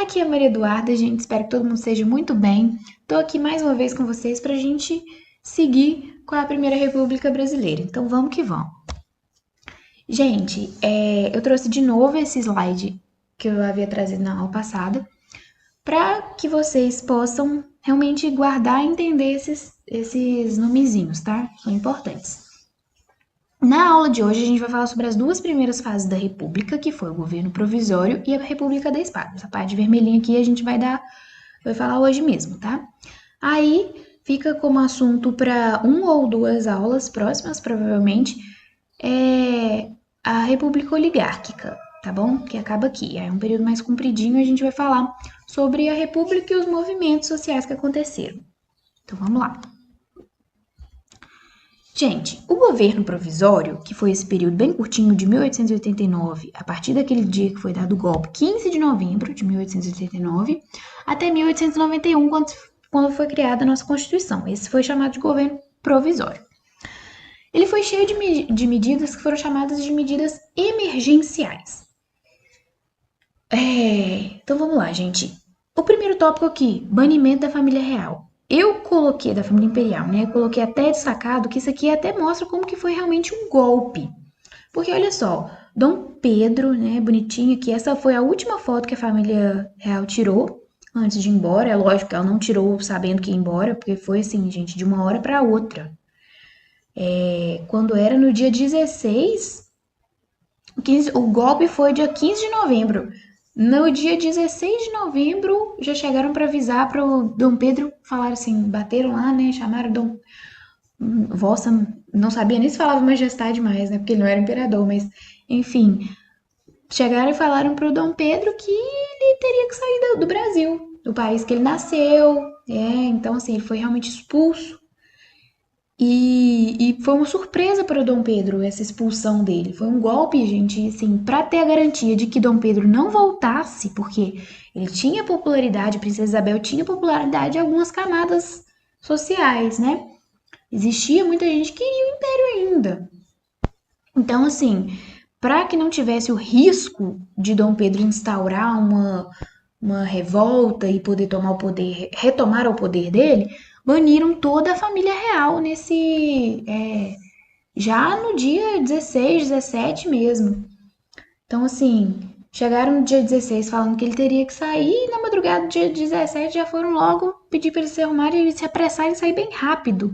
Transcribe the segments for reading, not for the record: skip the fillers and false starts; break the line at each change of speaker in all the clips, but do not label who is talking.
Aqui é a Maria Eduarda, gente. Espero que todo mundo esteja muito bem. Estou aqui mais uma vez com vocês para a gente seguir com a Primeira República Brasileira. Então vamos que vamos. Gente, eu trouxe de novo esse slide que eu havia trazido na aula passada para que vocês possam realmente guardar e entender esses nomezinhos, tá? São importantes. Na aula de hoje, a gente vai falar sobre as duas primeiras fases da República, que foi o governo provisório e a República da Espada. Essa parte vermelhinha aqui a gente vai falar hoje mesmo, tá? Aí fica como assunto para uma ou duas aulas próximas, provavelmente, a República Oligárquica, tá bom? Que acaba aqui. Aí é um período mais compridinho, a gente vai falar sobre a República e os movimentos sociais que aconteceram. Então vamos lá. Gente, o governo provisório, que foi esse período bem curtinho de 1889, a partir daquele dia que foi dado o golpe, 15 de novembro de 1889, até 1891, quando foi criada a nossa Constituição. Esse foi chamado de governo provisório. Ele foi cheio de medidas que foram chamadas de medidas emergenciais. Então vamos lá, gente. O primeiro tópico aqui, banimento da família real. Eu coloquei da família imperial, né? Eu coloquei até destacado que isso aqui até mostra como que foi realmente um golpe. Porque olha só, Dom Pedro, né, bonitinho aqui, essa foi a última foto que a família real tirou antes de ir embora. É lógico que ela não tirou sabendo que ia embora, porque foi assim, gente, de uma hora para outra. Quando era no dia 16, o golpe foi dia 15 de novembro. No dia 16 de novembro, já chegaram para avisar para o Dom Pedro, falaram assim, bateram lá, né, chamaram Dom Vossa, não sabia nem se falava majestade mais, né, porque ele não era imperador, mas enfim, chegaram e falaram pro Dom Pedro que ele teria que sair do Brasil, do país que ele nasceu, então assim, ele foi realmente expulso. E foi uma surpresa para Dom Pedro essa expulsão dele. Foi um golpe, gente, assim, para ter a garantia de que Dom Pedro não voltasse, porque ele tinha popularidade, a Princesa Isabel tinha popularidade em algumas camadas sociais, né? Existia muita gente que queria o império ainda. Então, assim, para que não tivesse o risco de Dom Pedro instaurar uma revolta e poder tomar o poder, retomar o poder dele, baniram toda a família real já no dia 16, 17 mesmo. Então, assim, chegaram no dia 16 falando que ele teria que sair e na madrugada do dia 17 já foram logo pedir para ele se arrumar e ele se apressar e sair bem rápido.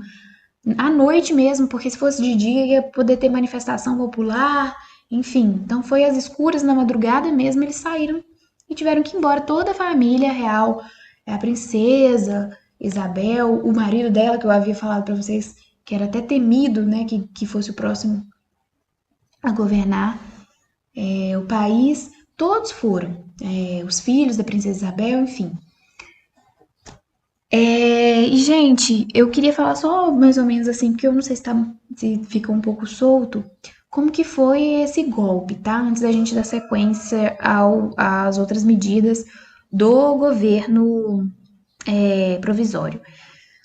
À noite mesmo, porque se fosse de dia ia poder ter manifestação popular, enfim. Então foi às escuras, na madrugada mesmo, eles saíram e tiveram que ir embora. Toda a família real, a princesa, Isabel, o marido dela, que eu havia falado para vocês, que era até temido, né, que fosse o próximo a governar o país, todos foram. Os filhos da princesa Isabel, enfim. E, gente, eu queria falar só mais ou menos assim, porque eu não sei se fica um pouco solto, como que foi esse golpe, tá? Antes da gente dar sequência às outras medidas do governo provisório.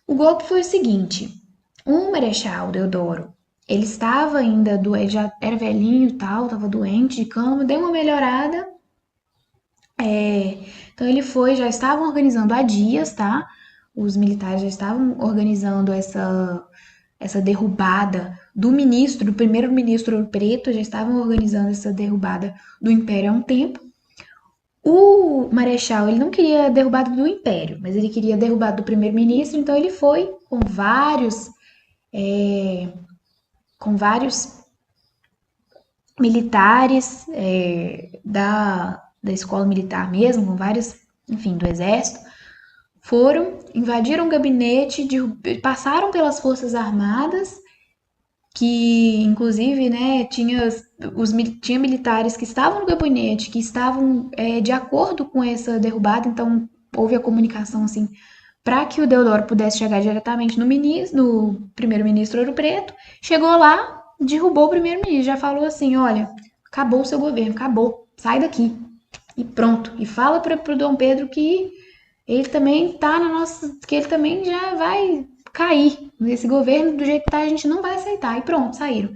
O golpe foi o seguinte: o Marechal Deodoro, ele estava ainda doente, já era velhinho e tal, estava doente de cama, deu uma melhorada. Então ele foi, já estavam organizando há dias, tá? Os militares já estavam organizando essa derrubada do primeiro-ministro Ouro Preto, já estavam organizando essa derrubada do Império há um tempo. O Marechal, ele não queria a derrubada do Império, mas ele queria a derrubada do primeiro-ministro, então ele foi com vários militares da escola militar mesmo, com vários, enfim, do exército, foram, invadiram o gabinete, passaram pelas Forças Armadas, que inclusive, né, tinha militares que estavam no gabinete, que estavam de acordo com essa derrubada, então houve a comunicação assim para que o Deodoro pudesse chegar diretamente no primeiro-ministro Ouro Preto. Chegou lá, derrubou o primeiro-ministro, já falou assim: olha, acabou o seu governo, acabou, sai daqui. E pronto. E fala para o Dom Pedro que ele também tá na nossa. Que ele também já vai cair nesse governo, do jeito que tá, a gente não vai aceitar. E pronto, saíram.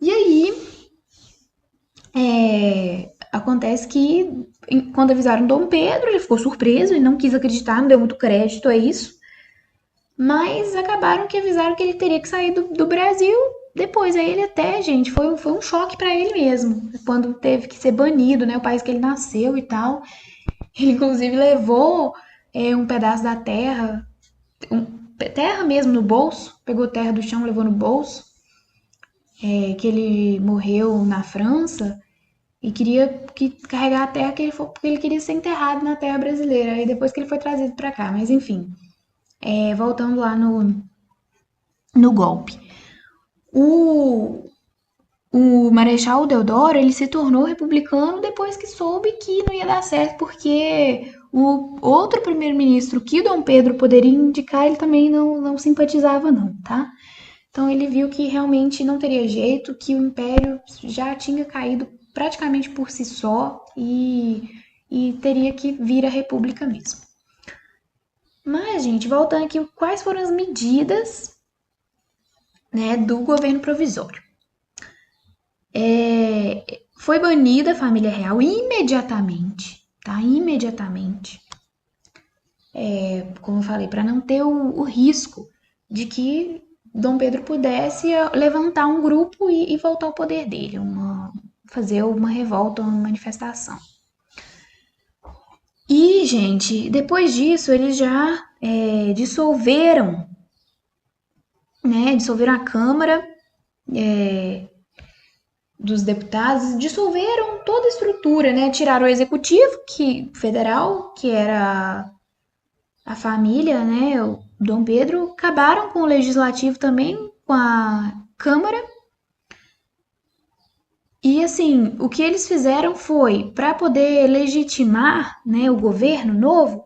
E aí, Acontece que quando avisaram Dom Pedro, ele ficou surpreso e não quis acreditar, não deu muito crédito a isso. Mas acabaram que avisaram que ele teria que sair do Brasil depois. Aí ele até, gente, foi um choque pra ele mesmo. Quando teve que ser banido, né? O país que ele nasceu e tal. Ele, inclusive, levou um pedaço da terra, terra mesmo no bolso. Pegou terra do chão, levou no bolso. Que ele morreu na França. E queria carregar a terra que ele foi, porque ele queria ser enterrado na terra brasileira. Aí depois que ele foi trazido pra cá. Mas enfim, voltando lá no golpe. O, o Marechal Deodoro, ele se tornou republicano depois que soube que não ia dar certo, porque o outro primeiro-ministro que Dom Pedro poderia indicar, ele também não simpatizava não, tá? Então ele viu que realmente não teria jeito, que o império já tinha caído praticamente por si só e teria que vir a república mesmo. Mas, gente, voltando aqui, quais foram as medidas, né, do governo provisório? Foi banida a família real imediatamente, tá? Imediatamente. Como eu falei, para não ter o risco de que Dom Pedro pudesse levantar um grupo e voltar ao poder dele, fazer uma revolta, uma manifestação. E, gente, depois disso, eles já dissolveram, né? Dissolveram a Câmara dos Deputados, dissolveram toda a estrutura, né? Tiraram o Executivo, federal, que era a família, né? O Dom Pedro, acabaram com o Legislativo também, com a Câmara. E assim, o que eles fizeram foi, para poder legitimar, né, o governo novo,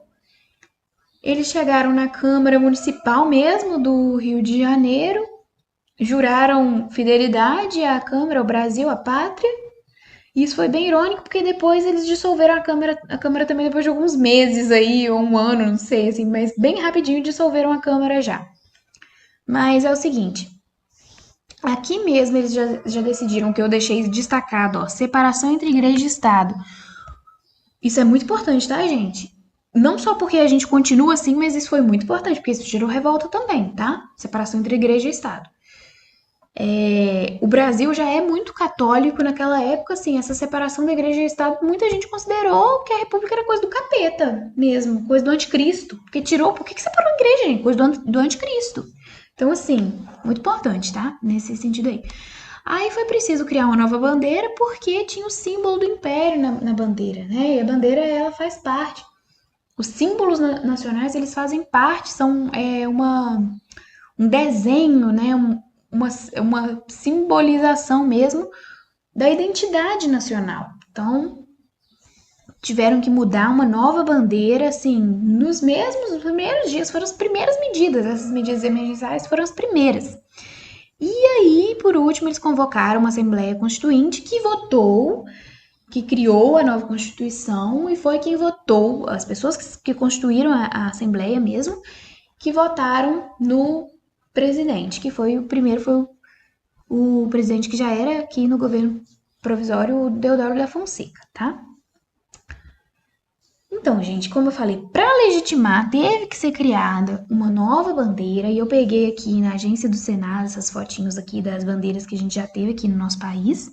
eles chegaram na Câmara Municipal mesmo do Rio de Janeiro, juraram fidelidade à Câmara, ao Brasil, à pátria. E isso foi bem irônico, porque depois eles dissolveram a Câmara também depois de alguns meses aí, ou um ano, não sei, assim, mas bem rapidinho dissolveram a Câmara já. Mas é o seguinte, aqui mesmo eles já decidiram que eu deixei destacado, ó, separação entre igreja e Estado. Isso é muito importante, tá, gente? Não só porque a gente continua assim, mas isso foi muito importante, porque isso gerou revolta também, tá? Separação entre igreja e Estado. O Brasil já é muito católico naquela época, assim, essa separação da igreja e Estado, muita gente considerou que a república era coisa do capeta mesmo, coisa do anticristo. Porque tirou, por que separou a igreja, gente? Coisa do anticristo. Então, assim, muito importante, tá? Nesse sentido aí. Aí foi preciso criar uma nova bandeira porque tinha o símbolo do império na bandeira, né? E a bandeira, ela faz parte. Os símbolos nacionais, eles fazem parte, são um desenho, né? Uma simbolização mesmo da identidade nacional. Então, tiveram que mudar uma nova bandeira, assim, nos primeiros dias, foram as primeiras medidas, essas medidas emergenciais foram as primeiras. E aí, por último, eles convocaram uma Assembleia Constituinte que votou, que criou a nova Constituição e foi quem votou, as pessoas que constituíram a Assembleia mesmo, que votaram no presidente, que foi o primeiro, foi o presidente que já era aqui no governo provisório, o Deodoro da Fonseca, tá? Então, gente, como eu falei, para legitimar, teve que ser criada uma nova bandeira, e eu peguei aqui na agência do Senado essas fotinhos aqui das bandeiras que a gente já teve aqui no nosso país.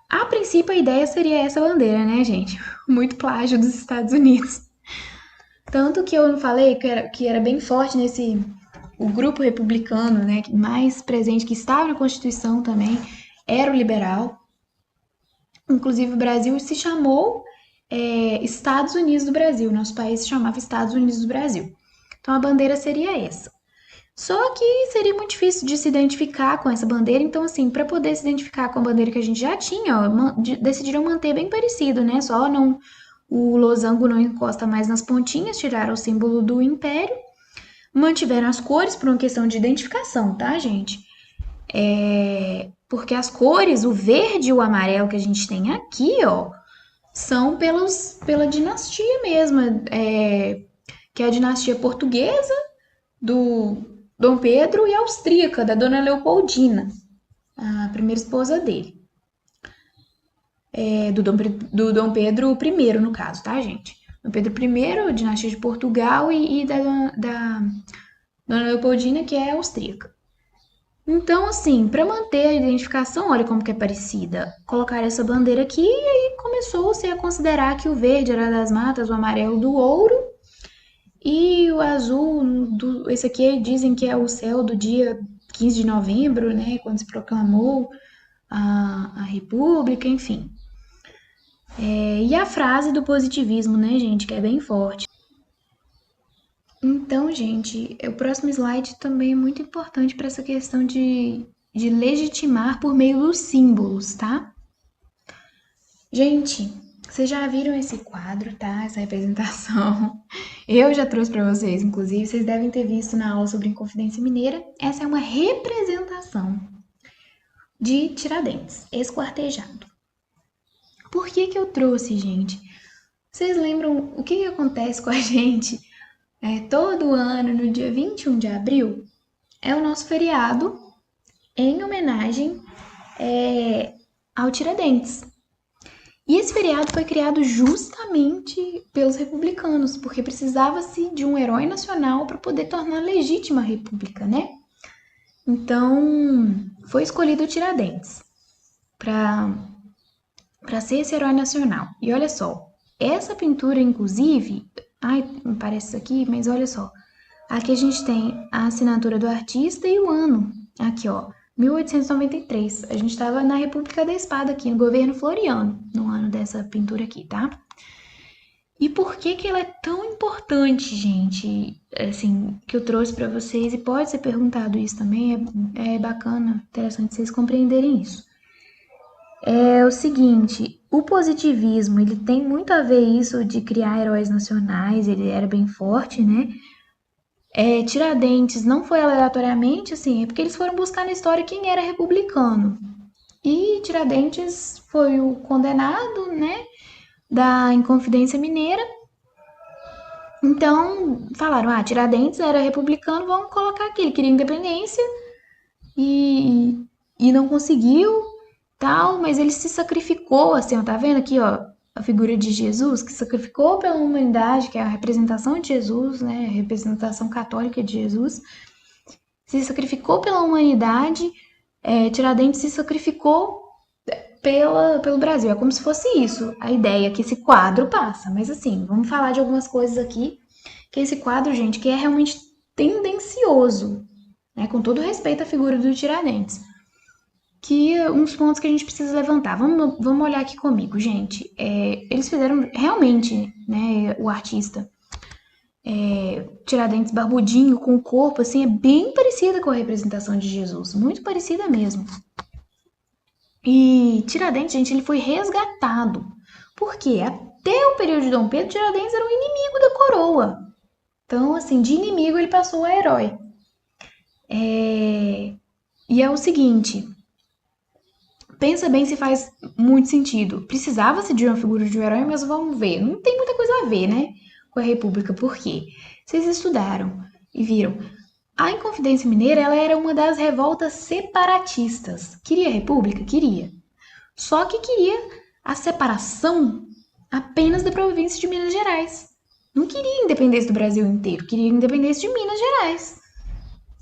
A princípio, a ideia seria essa bandeira, né, gente? Muito plágio dos Estados Unidos. Tanto que eu não falei que era bem forte o grupo republicano, né, mais presente, que estava na Constituição também, era o liberal. Inclusive, o Brasil se chamou Estados Unidos do Brasil. Nosso país se chamava Estados Unidos do Brasil. Então, a bandeira seria essa. Só que seria muito difícil de se identificar com essa bandeira. Então, assim, para poder se identificar com a bandeira que a gente já tinha, ó, decidiram manter bem parecido, né? Só não o losango não encosta mais nas pontinhas, tiraram o símbolo do império, mantiveram as cores por uma questão de identificação, tá, gente? Porque as cores, o verde e o amarelo que a gente tem aqui, ó, são pela dinastia mesmo, que é a dinastia portuguesa do Dom Pedro e austríaca da Dona Leopoldina, a primeira esposa dele. do Dom Pedro I, no caso, tá, gente? Dom Pedro I, dinastia de Portugal, e da Dona Leopoldina, que é austríaca. Então, assim, para manter a identificação, olha como que é parecida. Colocar essa bandeira aqui e aí começou-se a considerar que o verde era das matas, o amarelo do ouro e o azul, esse aqui dizem que é o céu do dia 15 de novembro, né, quando se proclamou a República, enfim. E a frase do positivismo, né, gente, que é bem forte. Então, gente, o próximo slide também é muito importante para essa questão de legitimar por meio dos símbolos, tá? Gente, vocês já viram esse quadro, tá? Essa representação. Eu já trouxe para vocês, inclusive, vocês devem ter visto na aula sobre Inconfidência Mineira. Essa é uma representação de Tiradentes, esquartejado. Por que que eu trouxe, gente? Vocês lembram o que acontece com a gente todo ano, no dia 21 de abril? É o nosso feriado em homenagem ao Tiradentes. E esse feriado foi criado justamente pelos republicanos, porque precisava-se de um herói nacional para poder tornar legítima a república, né? Então, foi escolhido o Tiradentes para ser esse herói nacional. E olha só, essa pintura, inclusive, ai, me parece isso aqui, mas olha só. Aqui a gente tem a assinatura do artista e o ano. Aqui, ó, 1893. A gente estava na República da Espada aqui, no governo Floriano, no ano dessa pintura aqui, tá? E por que que ela é tão importante, gente? Assim, que eu trouxe para vocês, e pode ser perguntado isso também, é bacana, interessante vocês compreenderem isso. É o seguinte, o positivismo, ele tem muito a ver isso de criar heróis nacionais, ele era bem forte, né? Tiradentes não foi aleatoriamente, assim, é porque eles foram buscar na história quem era republicano. E Tiradentes foi o condenado, né, da Inconfidência Mineira. Então, falaram, Tiradentes era republicano, vamos colocar aqui. Ele queria independência e não conseguiu, tal, mas ele se sacrificou, assim, ó, tá vendo aqui, ó, a figura de Jesus, que sacrificou pela humanidade, que é a representação de Jesus, né, a representação católica de Jesus, se sacrificou pela humanidade, Tiradentes se sacrificou pelo Brasil. É como se fosse isso, a ideia que esse quadro passa. Mas assim, vamos falar de algumas coisas aqui, que esse quadro, gente, que é realmente tendencioso, né, com todo respeito à figura do Tiradentes. Que uns pontos que a gente precisa levantar. Vamos olhar aqui comigo, gente. Eles fizeram realmente, né, o artista Tiradentes barbudinho, com o corpo, assim, é bem parecida com a representação de Jesus. Muito parecida mesmo. E Tiradentes, gente, ele foi resgatado. Porque até o período de Dom Pedro, Tiradentes era um inimigo da coroa. Então, assim, de inimigo ele passou a herói. E é o seguinte, pensa bem se faz muito sentido. Precisava-se de uma figura de um herói, mas vamos ver. Não tem muita coisa a ver, né, com a República. Por quê? Vocês estudaram e viram. A Inconfidência Mineira, ela era uma das revoltas separatistas. Queria a República? Queria. Só que queria a separação apenas da província de Minas Gerais. Não queria independência do Brasil inteiro, queria independência de Minas Gerais,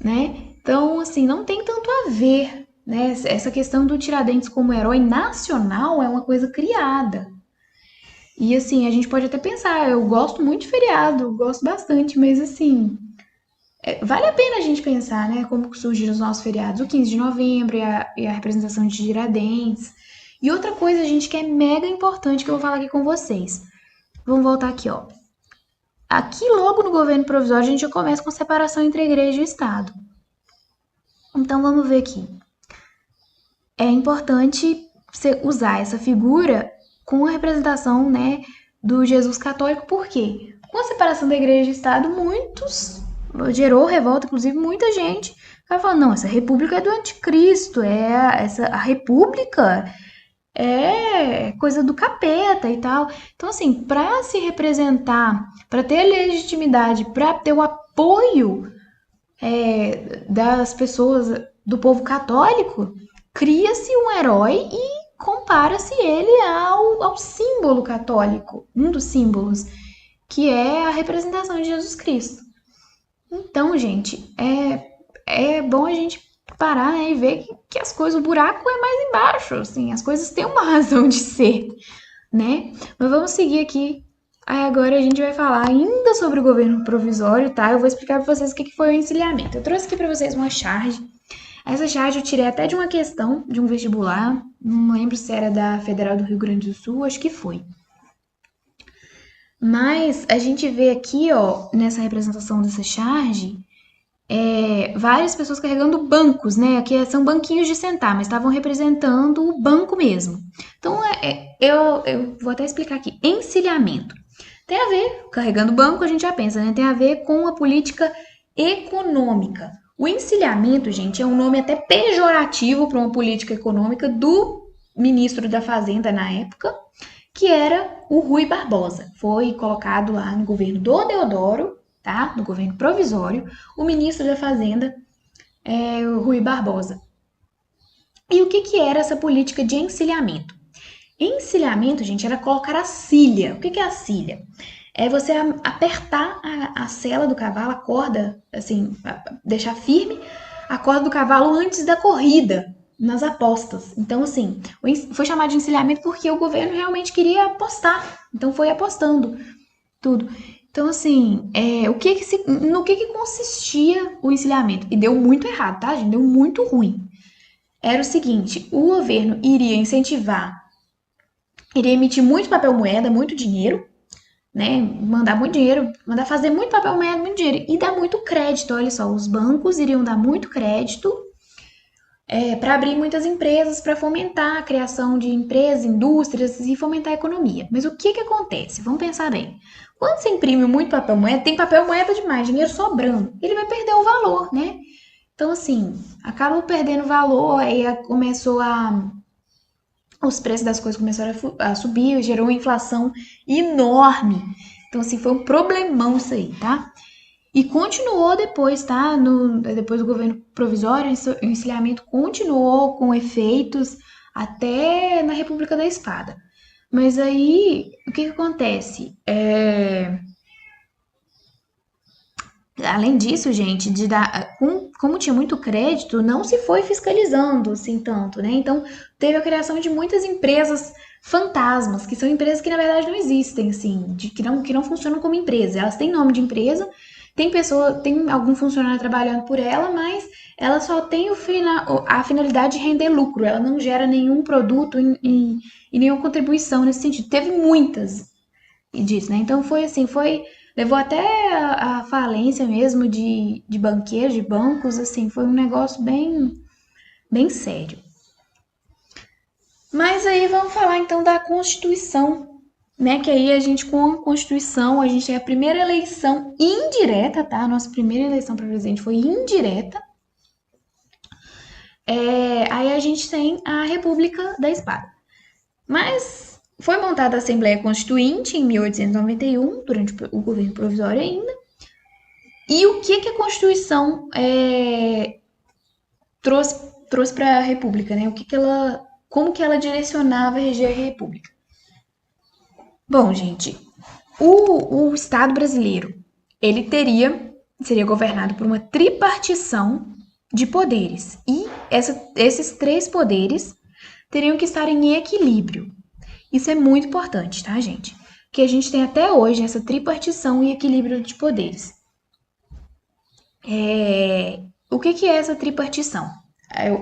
né? Então, assim, não tem tanto a ver, né? Essa questão do Tiradentes como herói nacional é uma coisa criada. E, assim, a gente pode até pensar, eu gosto muito de feriado, gosto bastante, mas, assim, vale a pena a gente pensar, né, como surgiram os nossos feriados, o 15 de novembro e a representação de Tiradentes. E outra coisa, gente, que é mega importante que eu vou falar aqui com vocês. Vamos voltar aqui, ó. Aqui, logo no governo provisório, a gente já começa com separação entre a igreja e o Estado. Então, vamos ver aqui. É importante você usar essa figura com a representação, né, do Jesus católico, por quê? Com a separação da igreja e do Estado, gerou revolta, inclusive muita gente vai falando, não, essa república é do anticristo, a república é coisa do capeta e tal. Então, assim, para se representar, para ter legitimidade, para ter o apoio das pessoas, do povo católico, cria-se um herói e compara-se ele ao símbolo católico, um dos símbolos, que é a representação de Jesus Cristo. Então, gente, é bom a gente parar, né, e ver que as coisas, o buraco é mais embaixo, assim, as coisas têm uma razão de ser, né? Mas vamos seguir aqui. Aí agora a gente vai falar ainda sobre o governo provisório, tá? Eu vou explicar para vocês o que foi o encilhamento. Eu trouxe aqui para vocês uma charge. Essa charge eu tirei até de uma questão de um vestibular, não lembro se era da Federal do Rio Grande do Sul, acho que foi. Mas a gente vê aqui, ó, nessa representação dessa charge, várias pessoas carregando bancos, né? Aqui são banquinhos de sentar, mas estavam representando o banco mesmo. Então, eu vou até explicar aqui. Encilhamento. Tem a ver, carregando banco, a gente já pensa, né? Tem a ver com a política econômica. O encilhamento, gente, é um nome até pejorativo para uma política econômica do ministro da Fazenda na época, que era o Rui Barbosa. Foi colocado lá no governo do Deodoro, tá? No governo provisório, o ministro da Fazenda é o Rui Barbosa. E o que era essa política de encilhamento? Encilhamento, gente, era colocar a cilha. O que é a cilha? É você apertar a sela do cavalo, a corda, assim, deixar firme a corda do cavalo antes da corrida, nas apostas. Então, assim, foi chamado de encilhamento porque o governo realmente queria apostar. Então, foi apostando tudo. Então, assim, no que consistia o encilhamento? E deu muito errado, tá, gente? Deu muito ruim. Era o seguinte, o governo iria incentivar, iria emitir muito papel moeda, muito dinheiro, né? Mandar muito dinheiro, mandar fazer muito papel moeda, muito dinheiro. E dar muito crédito, olha só, os bancos iriam dar muito crédito para abrir muitas empresas, para fomentar a criação de empresas, indústrias e fomentar a economia. Mas o que acontece? Vamos pensar bem. Quando você imprime muito papel moeda, tem papel moeda demais, dinheiro sobrando, ele vai perder o valor, né? Então, assim, acaba perdendo valor, aí os preços das coisas começaram a subir, gerou uma inflação enorme. Então, assim, foi um problemão isso aí, tá? E continuou depois, tá? Depois do governo provisório, o encilhamento continuou com efeitos até na República da Espada. Mas aí, o que acontece? Além disso, gente, como tinha muito crédito, não se foi fiscalizando assim tanto, né? Então, teve a criação de muitas empresas fantasmas, que são empresas que na verdade não existem, assim, que não funcionam como empresa. Elas têm nome de empresa, tem algum funcionário trabalhando por ela, mas ela só tem a finalidade de render lucro. Ela não gera nenhum produto e nenhuma contribuição nesse sentido. Teve muitas disso, né? Então foi assim, levou até a falência mesmo de banqueiros, de bancos, assim, foi um negócio bem sério. Mas aí vamos falar então da Constituição, né? Que aí a gente, com a Constituição, a gente tem a primeira eleição indireta, tá? A nossa primeira eleição para presidente foi indireta. Aí a gente tem a República da Espada. Mas foi montada a Assembleia Constituinte em 1891, durante o governo provisório ainda. E o que a Constituição trouxe para a República, né? Como que ela direcionava e regia a República? Bom, gente, o Estado brasileiro, ele seria governado por uma tripartição de poderes. E esses três poderes teriam que estar em equilíbrio. Isso é muito importante, tá, gente? Que a gente tem até hoje essa tripartição e equilíbrio de poderes. O que é essa tripartição?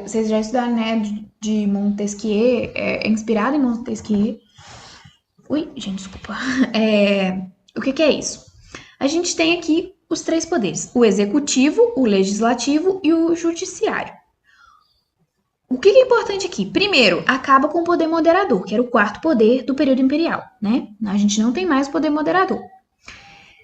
Vocês já estudaram, né, de Montesquieu, é inspirado em Montesquieu. Ui, gente, desculpa. O que é isso? A gente tem aqui os três poderes: o executivo, o legislativo e o judiciário. O que é importante aqui? Primeiro, acaba com o poder moderador, que era o quarto poder do período imperial, né? A gente não tem mais poder moderador.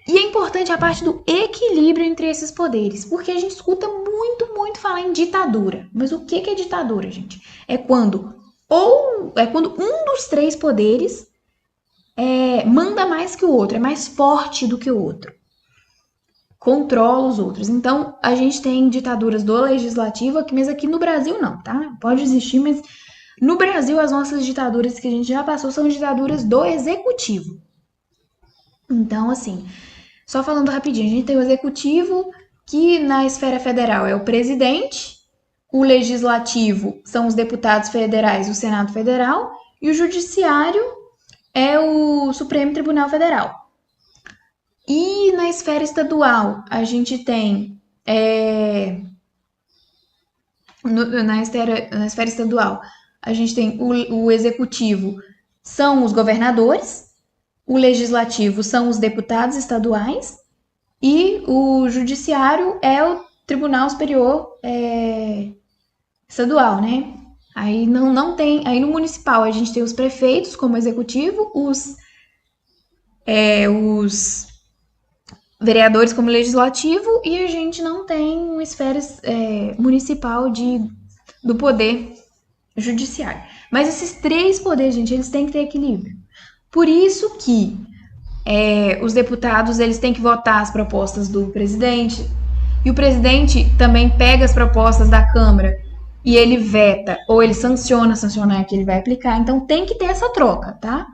E é importante a parte do equilíbrio entre esses poderes, porque a gente escuta muito falar em ditadura. Mas o que é ditadura, gente? É quando um dos três poderes manda mais que o outro, é mais forte do que o outro, controla os outros. Então, a gente tem ditaduras do legislativo, mas aqui no Brasil não, tá? Pode existir, mas No Brasil, as nossas ditaduras que a gente já passou são ditaduras do executivo. Então, assim, só falando rapidinho, a gente tem o executivo, que na esfera federal é o presidente, o legislativo são os deputados federais, o Senado Federal, e o judiciário é o Supremo Tribunal Federal. E na esfera estadual, a gente tem. Na esfera estadual, a gente tem o executivo, são os governadores, o legislativo são os deputados estaduais, e o judiciário é o Tribunal Superior Estadual, né? Aí não tem. Aí no municipal a gente tem os prefeitos como executivo, os vereadores como legislativo, e a gente não tem uma esfera municipal do poder judiciário. Mas esses três poderes, gente, eles têm que ter equilíbrio. Por isso que os deputados eles têm que votar as propostas do presidente, e o presidente também pega as propostas da Câmara e ele veta, ou ele sancionar que ele vai aplicar. Então tem que ter essa troca, tá?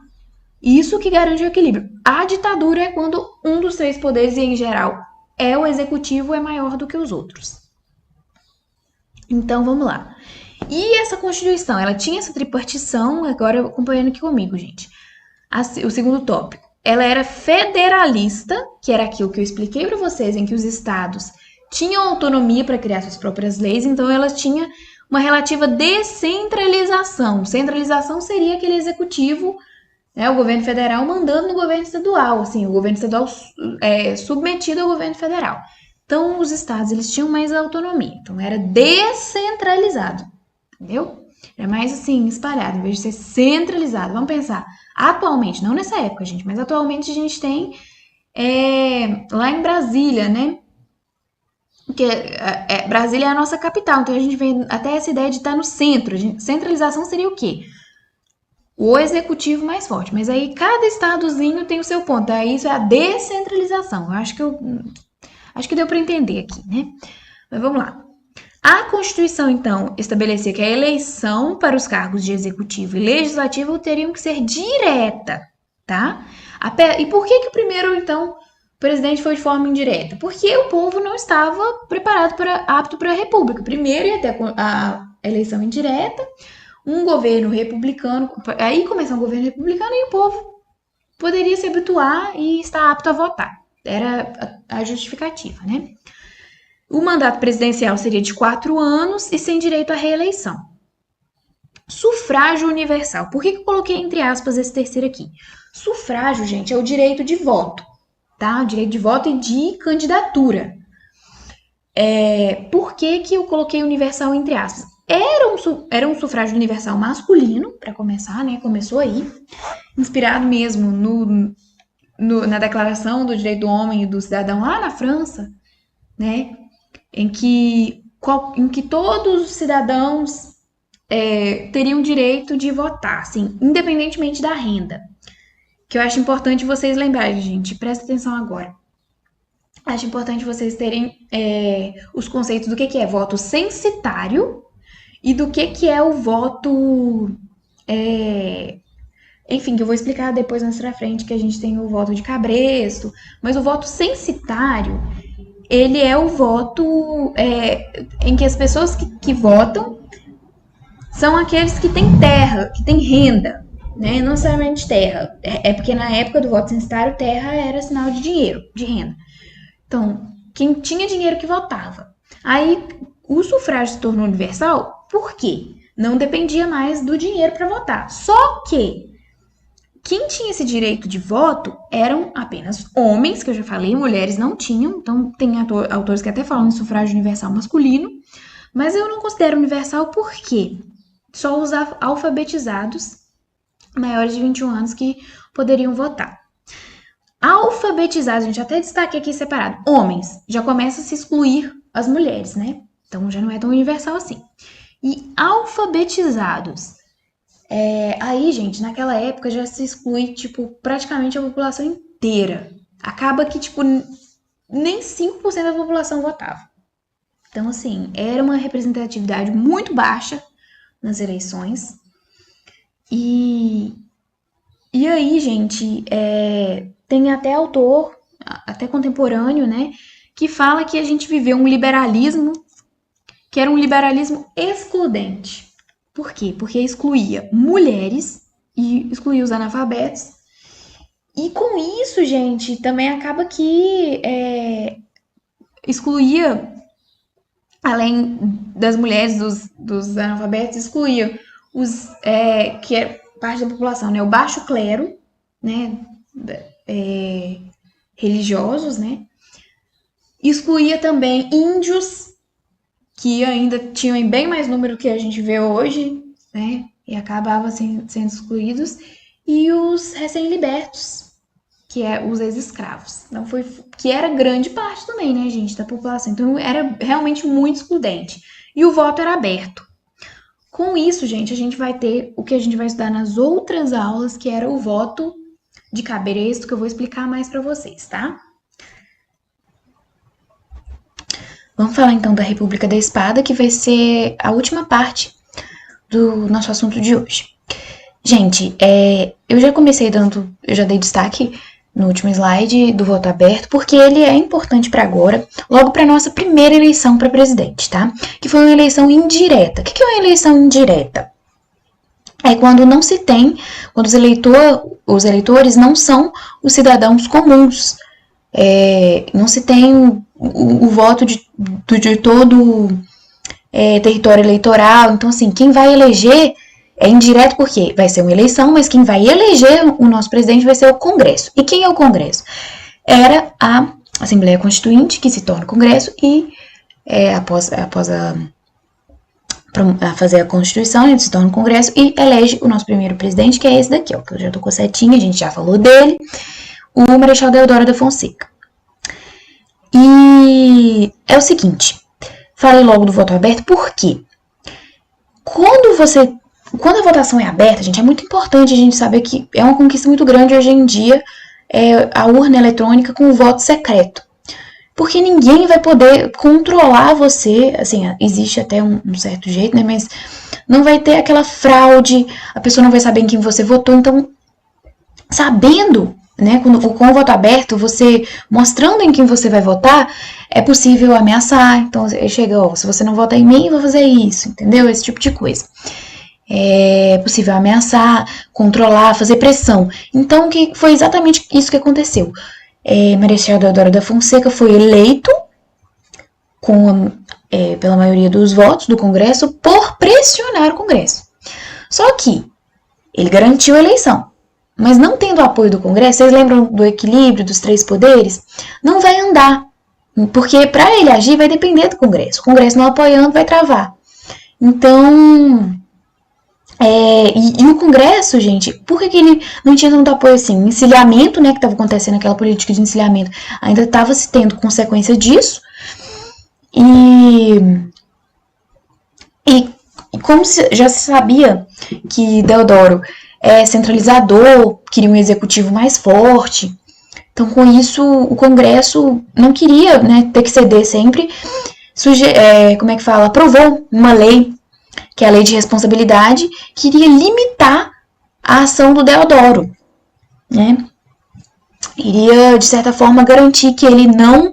Isso que garante o equilíbrio. A ditadura é quando um dos três poderes, e em geral é o executivo, é maior do que os outros. Então vamos lá. E essa Constituição, ela tinha essa tripartição, agora acompanhando aqui comigo, gente. O segundo tópico. Ela era federalista, que era aquilo que eu expliquei para vocês, em que os estados tinham autonomia para criar suas próprias leis, então ela tinha uma relativa descentralização. Centralização seria aquele executivo, né, o governo federal mandando no governo estadual, assim, o governo estadual submetido ao governo federal. Então, os estados, eles tinham mais autonomia, então era descentralizado, entendeu? Era mais, assim, espalhado, em vez de ser centralizado. Vamos pensar, atualmente, não nessa época, gente, mas atualmente a gente tem lá em Brasília, né? Porque Brasília é a nossa capital, então a gente vem até essa ideia de estar no centro. Centralização seria o quê? O executivo mais forte. Mas aí cada estadozinho tem o seu ponto. Aí isso é a descentralização. Eu acho que deu para entender aqui, né? Mas vamos lá. A Constituição, então, estabelecia que a eleição para os cargos de executivo e legislativo teriam que ser direta, tá? E por que o primeiro, então, o presidente foi de forma indireta? Porque o povo não estava preparado apto para a república. Primeiro ia ter a eleição indireta, um governo republicano, aí começou um governo republicano e o povo poderia se habituar e estar apto a votar. Era a justificativa, né? O mandato presidencial seria de 4 anos e sem direito à reeleição. Sufrágio universal. Por que eu coloquei entre aspas esse terceiro aqui? Sufrágio, gente, é o direito de voto, tá? O direito de voto e de candidatura. Por que eu coloquei universal entre aspas? Era um sufrágio universal masculino, para começar, né? Começou aí, inspirado mesmo na Declaração do Direito do Homem e do Cidadão lá na França, né? Em que todos os cidadãos teriam direito de votar, assim, independentemente da renda. Que eu acho importante vocês lembrarem, gente, presta atenção agora. Acho importante vocês terem os conceitos do que é voto censitário e do que é o voto. Enfim, que eu vou explicar depois mais pra frente, que a gente tem o voto de cabresto, mas o voto censitário, ele é o voto em que as pessoas que votam são aqueles que têm terra, que têm renda, né? Não necessariamente terra. É porque na época do voto censitário, terra era sinal de dinheiro, de renda. Então, quem tinha dinheiro que votava. Aí, o sufrágio se tornou universal, por quê? Não dependia mais do dinheiro para votar. Só que quem tinha esse direito de voto eram apenas homens, que eu já falei, mulheres não tinham. Então, tem autores que até falam em sufrágio universal masculino, mas eu não considero universal porque só os alfabetizados maiores de 21 anos que poderiam votar. Alfabetizados, a gente até destaquei aqui separado, homens, já começa a se excluir as mulheres, né? Então já não é tão universal assim. E alfabetizados, aí, gente, naquela época já se exclui, tipo, praticamente a população inteira. Acaba que, tipo, nem 5% da população votava. Então, assim, era uma representatividade muito baixa nas eleições. E, e aí, gente, tem até autor, até contemporâneo, né, que fala que a gente viveu um liberalismo que era um liberalismo excludente. Por quê? Porque excluía mulheres e excluía os analfabetos. E com isso, gente, também acaba que excluía, além das mulheres, dos analfabetos, excluía os que é parte da população, né? O baixo clero, né? Religiosos, né? Excluía também índios, que ainda tinham bem mais número que a gente vê hoje, né? E acabavam sendo excluídos. E os recém-libertos, que é os ex-escravos. Então que era grande parte também, né, gente, da população. Então era realmente muito excludente. E o voto era aberto. Com isso, gente, a gente vai ter o que a gente vai estudar nas outras aulas, que era o voto de cabresto, que eu vou explicar mais para vocês, tá? Vamos falar então da República da Espada, que vai ser a última parte do nosso assunto de hoje. Gente, eu já dei destaque no último slide do voto aberto, porque ele é importante para agora, logo para nossa primeira eleição para presidente, tá? Que foi uma eleição indireta. O que é uma eleição indireta? É quando não se tem, quando os eleitores não são os cidadãos comuns. Não se tem o voto de todo território eleitoral. Então, assim, quem vai eleger é indireto porque vai ser uma eleição, mas quem vai eleger o nosso presidente vai ser o Congresso. E quem é o Congresso? Era a Assembleia Constituinte, que se torna Congresso, e após fazer a Constituição, ele se torna Congresso e elege o nosso primeiro presidente, que é esse daqui, ó, que eu já tô com a setinha, a gente já falou dele, o Marechal Deodoro da Fonseca. E é o seguinte, falei logo do voto aberto, por quê? Quando a votação é aberta, gente, é muito importante a gente saber que é uma conquista muito grande hoje em dia a urna eletrônica com o voto secreto. Porque ninguém vai poder controlar você, assim, existe até um certo jeito, né, mas não vai ter aquela fraude, a pessoa não vai saber em quem você votou, então, sabendo, né, com o voto aberto, você mostrando em quem você vai votar, é possível ameaçar, então, chega, ó, se você não votar em mim, eu vou fazer isso, entendeu? Esse tipo de coisa. É possível ameaçar, controlar, fazer pressão. Então, foi exatamente isso que aconteceu. Marechal Deodoro da Fonseca foi eleito pela maioria dos votos do Congresso por pressionar o Congresso. Só que ele garantiu a eleição, mas não tendo apoio do Congresso, vocês lembram do equilíbrio dos três poderes? Não vai andar, porque para ele agir vai depender do Congresso. O Congresso não apoiando vai travar. Então, e o Congresso, gente, por que ele não tinha tanto apoio assim? Encilhamento, né, que estava acontecendo, aquela política de encilhamento, ainda estava se tendo consequência disso. E como já se sabia que Deodoro é centralizador, queria um executivo mais forte, então com isso o Congresso não queria, né, ter que ceder sempre, aprovou uma lei, que é a Lei de Responsabilidade, que iria limitar a ação do Deodoro, né? Iria, de certa forma, garantir que ele não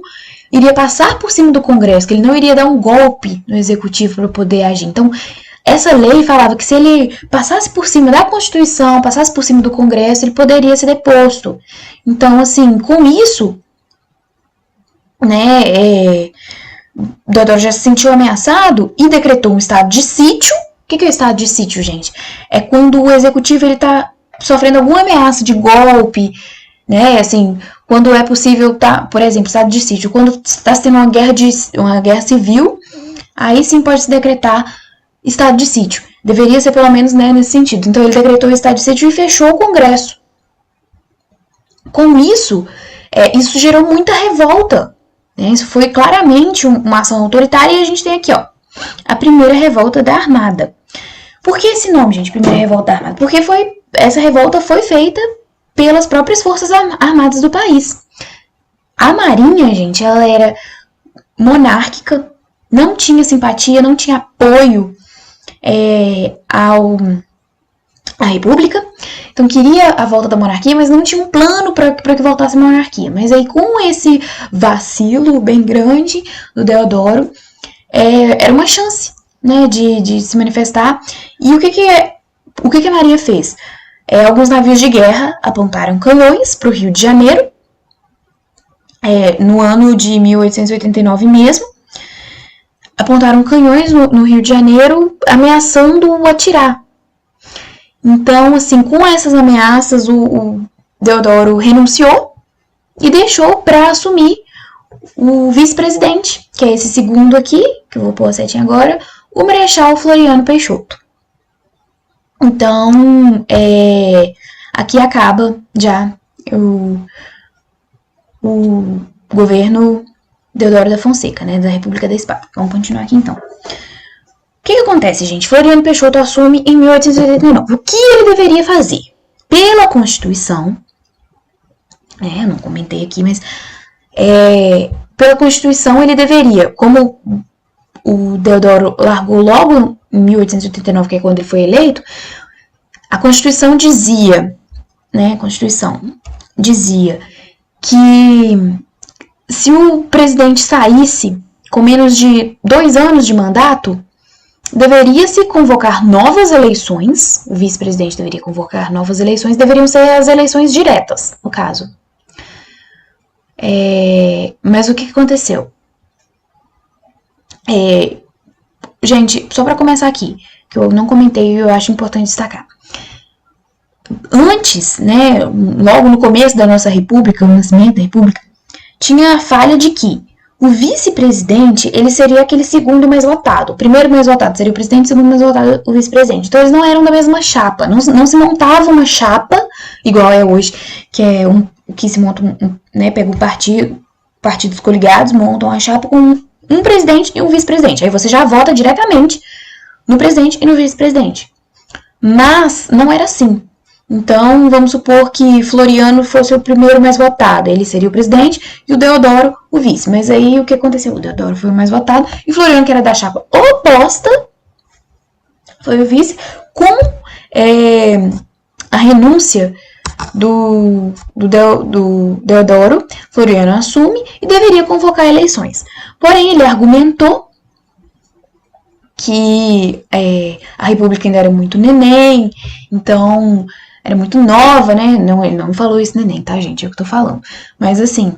iria passar por cima do Congresso, que ele não iria dar um golpe no Executivo para poder agir. Então, essa lei falava que se ele passasse por cima da Constituição, passasse por cima do Congresso, ele poderia ser deposto. Então, assim, com isso, né, Deodoro já se sentiu ameaçado e decretou um estado de sítio. O que é o estado de sítio, gente? É quando o executivo está sofrendo alguma ameaça de golpe, né? Assim, quando é possível, por exemplo, estado de sítio, quando está tendo uma guerra civil, aí sim pode se decretar estado de sítio. Deveria ser pelo menos, né, nesse sentido. Então ele decretou o estado de sítio e fechou o Congresso. Com isso, isso gerou muita revolta. Isso foi claramente uma ação autoritária e a gente tem aqui, ó, a primeira revolta da Armada. Por que esse nome, gente, primeira revolta da Armada? Porque essa revolta foi feita pelas próprias forças armadas do país. A Marinha, gente, ela era monárquica, não tinha simpatia, não tinha apoio a República, então queria a volta da monarquia, mas não tinha um plano para que voltasse a monarquia. Mas aí, com esse vacilo bem grande do Deodoro, era uma chance, né, de se manifestar. E o que a Maria fez? Alguns navios de guerra apontaram canhões para o Rio de Janeiro, no ano de 1889 mesmo, apontaram canhões no Rio de Janeiro, ameaçando atirar. Então, assim, com essas ameaças, o Deodoro renunciou e deixou para assumir o vice-presidente, que é esse segundo aqui, que eu vou pôr a setinha agora, o Marechal Floriano Peixoto. Então, aqui acaba já o governo Deodoro da Fonseca, né, da República da Espanha. Vamos continuar aqui então. O que acontece, gente? Floriano Peixoto assume em 1889. O que ele deveria fazer? Pela Constituição, eu não comentei aqui, mas pela Constituição ele deveria, como o Deodoro largou logo em 1889, que é quando ele foi eleito, a Constituição dizia, que se o presidente saísse com menos de 2 anos de mandato, deveria-se convocar novas eleições, o vice-presidente deveria convocar novas eleições, deveriam ser as eleições diretas, no caso. Mas o que aconteceu? Gente, só para começar aqui, que eu não comentei e eu acho importante destacar. Antes, né, logo no começo da nossa república, o nascimento da república, tinha a falha de que o vice-presidente, ele seria aquele segundo mais votado. O primeiro mais votado seria o presidente, o segundo mais votado o vice-presidente. Então, eles não eram da mesma chapa. Não se montava uma chapa, igual é hoje, que é que se monta, pega o partidos coligados, montam a chapa com um presidente e um vice-presidente. Aí você já vota diretamente no presidente e no vice-presidente. Mas não era assim. Então, vamos supor que Floriano fosse o primeiro mais votado. Ele seria o presidente e o Deodoro o vice. Mas aí, o que aconteceu? O Deodoro foi o mais votado e Floriano, que era da chapa oposta, foi o vice, com a renúncia do Deodoro. Floriano assume e deveria convocar eleições. Porém, ele argumentou que a República ainda era muito neném, então era muito nova, né? Não, ele não falou isso neném, tá, gente? É o que eu tô falando. Mas, assim,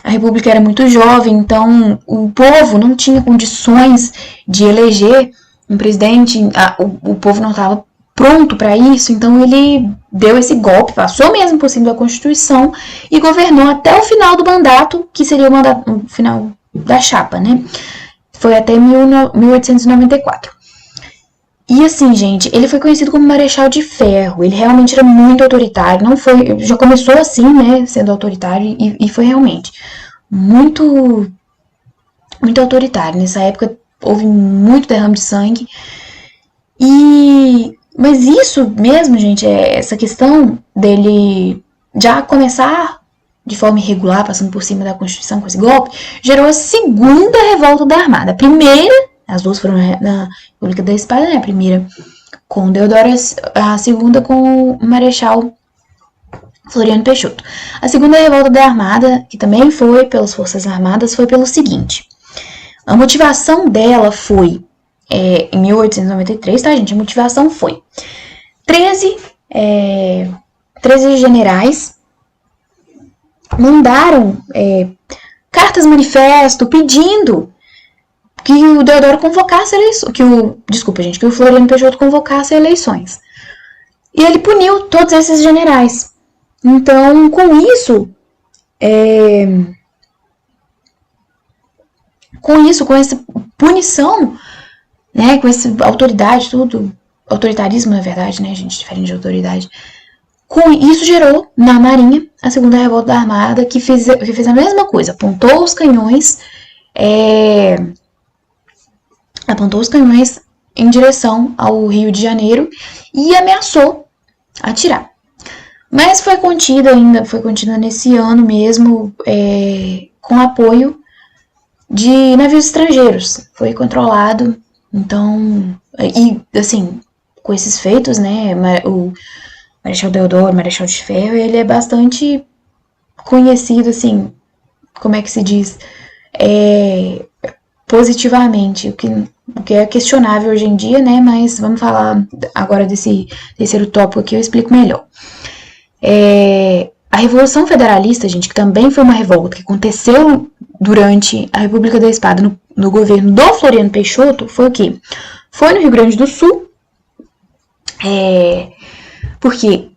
a República era muito jovem, então o povo não tinha condições de eleger um presidente, o povo não estava pronto para isso, então ele deu esse golpe, passou mesmo por cima da Constituição e governou até o final do mandato, que seria o final da chapa, né? Foi até 1894. E assim, gente, ele foi conhecido como Marechal de Ferro. Ele realmente era muito autoritário. Não foi, já começou assim, né, sendo autoritário, e foi realmente muito, muito autoritário. Nessa época houve muito derrame de sangue. Mas isso mesmo, gente, essa questão dele já começar de forma irregular, passando por cima da Constituição com esse golpe, gerou a segunda revolta da Armada. A primeira, as duas foram na República da Espada, né? A primeira com o Deodoro, a segunda com o Marechal Floriano Peixoto. A segunda revolta da Armada, que também foi pelas Forças Armadas, foi pelo seguinte. A motivação dela foi, em 1893, tá, gente? A motivação foi 13 generais mandaram cartas manifesto pedindo que o Deodoro convocasse eleições, que o Floriano Peixoto convocasse eleições. E ele puniu todos esses generais. Então, com isso, com essa punição, né, com essa autoridade, tudo, autoritarismo na verdade, né, gente, diferente de autoridade. Com isso gerou na Marinha a segunda revolta da Armada, que fez a mesma coisa, apontou os canhões em direção ao Rio de Janeiro e ameaçou atirar. Mas foi contida nesse ano mesmo, com apoio de navios estrangeiros. Foi controlado, então, e assim, com esses feitos, né? O Marechal Deodoro, Marechal de Ferro, ele é bastante conhecido, assim, como é que se diz, positivamente, o que é questionável hoje em dia, né? Mas vamos falar agora desse terceiro tópico aqui, eu explico melhor. A Revolução Federalista, gente, que também foi uma revolta que aconteceu durante a República da Espada, no governo do Floriano Peixoto, foi o quê? Foi no Rio Grande do Sul, porque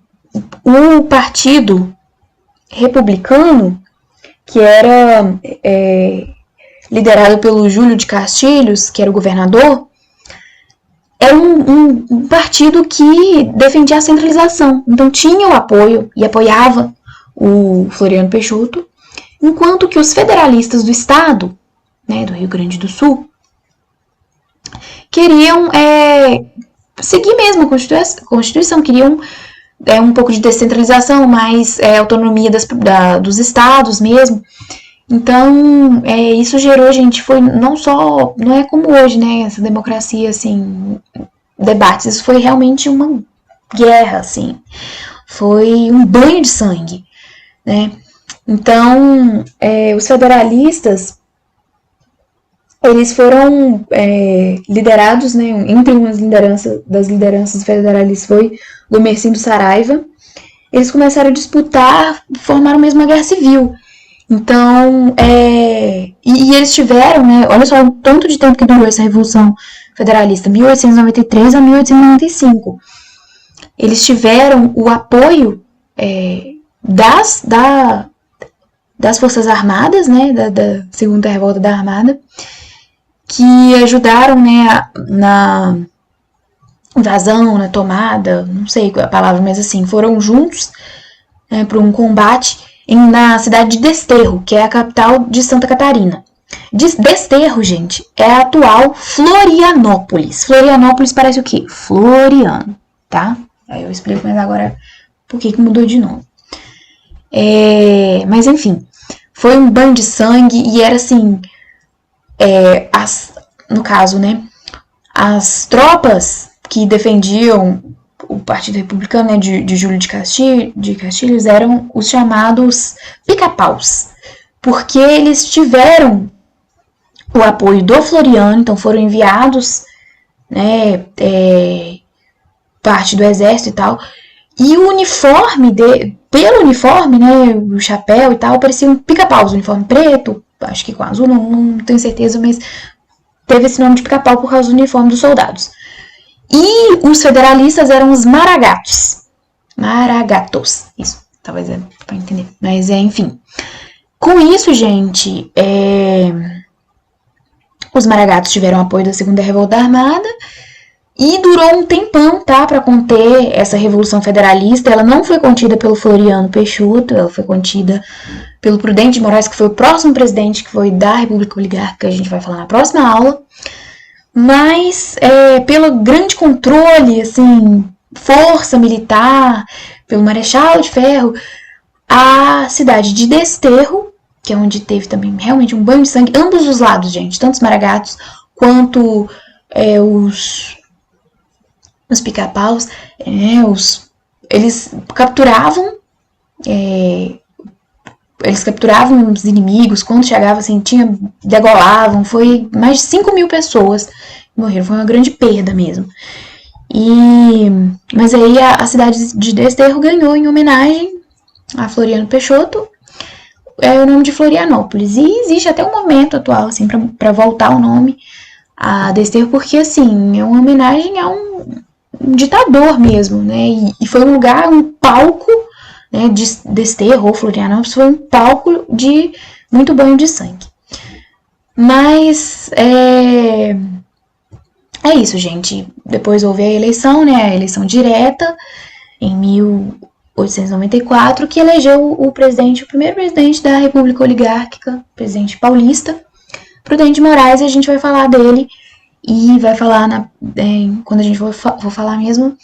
o Partido Republicano, que era liderado pelo Júlio de Castilhos, que era o governador, era um partido que defendia a centralização. Então tinha o apoio e apoiava o Floriano Peixoto, enquanto que os federalistas do estado, né, do Rio Grande do Sul, queriam seguir mesmo a Constituição, queriam um pouco de descentralização, mais autonomia dos estados mesmo. Então, isso gerou, gente, não é como hoje, né, essa democracia, assim, debates, isso foi realmente uma guerra, assim, foi um banho de sangue, né. Então, os federalistas, eles foram liderados, né, entre umas das lideranças federalistas foi o Mercindo Saraiva. Eles começaram a disputar, formaram mesmo uma guerra civil. Então, e eles tiveram, né, olha só o tanto de tempo que durou essa Revolução Federalista, 1893 a 1895. Eles tiveram o apoio das Forças Armadas, né, da Segunda Revolta da Armada, que ajudaram, né, na invasão, na tomada, não sei a palavra, mas assim, foram juntos para um combate na cidade de Desterro, que é a capital de Santa Catarina. Desterro, gente, é a atual Florianópolis. Florianópolis parece o quê? Floriano, tá? Aí eu explico mais agora por que mudou de nome. Mas enfim, foi um banho de sangue e era assim, no caso, né, as tropas que defendiam o Partido Republicano, né, de Júlio de Castilhos eram os chamados pica-paus, porque eles tiveram o apoio do Floriano, então foram enviados, né, parte do exército e tal, e o uniforme, pelo uniforme, né, o chapéu e tal, pareciam pica-paus, uniforme preto, acho que com azul, não tenho certeza, mas teve esse nome de pica-pau por causa do uniforme dos soldados. E os federalistas eram os maragatos. Maragatos. Isso, talvez para entender. Mas enfim. Com isso, gente, os maragatos tiveram apoio da Segunda Revolta Armada e durou um tempão, tá, para conter essa Revolução Federalista. Ela não foi contida pelo Floriano Peixoto, ela foi contida pelo Prudente de Moraes, que foi o próximo presidente, que foi da República Oligárquica, que a gente vai falar na próxima aula. Mas pelo grande controle, assim, força militar, pelo Marechal de Ferro, a cidade de Desterro, que é onde teve também realmente um banho de sangue, ambos os lados, gente, tanto os maragatos quanto os pica-paus, eles capturavam os inimigos, quando chegavam, assim, degolavam, foi mais de 5.000 pessoas que morreram, foi uma grande perda mesmo. Mas aí a cidade de Desterro ganhou em homenagem a Floriano Peixoto, o nome de Florianópolis, e existe até o momento atual, assim, para voltar o nome a Desterro, porque, assim, é uma homenagem a um ditador mesmo, né, e foi um lugar, um palco, né, de Desterro ou Florianópolis, foi um palco de muito banho de sangue. Mas é isso, gente. Depois houve a eleição, né, a eleição direta em 1894, que elegeu o primeiro presidente da República Oligárquica, presidente paulista, Prudente de Moraes, e a gente vai falar dele e vai falar quando a gente for falar mesmo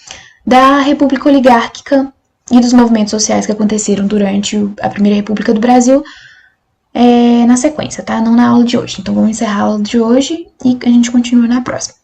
da República Oligárquica e dos movimentos sociais que aconteceram durante a Primeira República do Brasil na sequência, tá? Não na aula de hoje. Então, vamos encerrar a aula de hoje e a gente continua na próxima.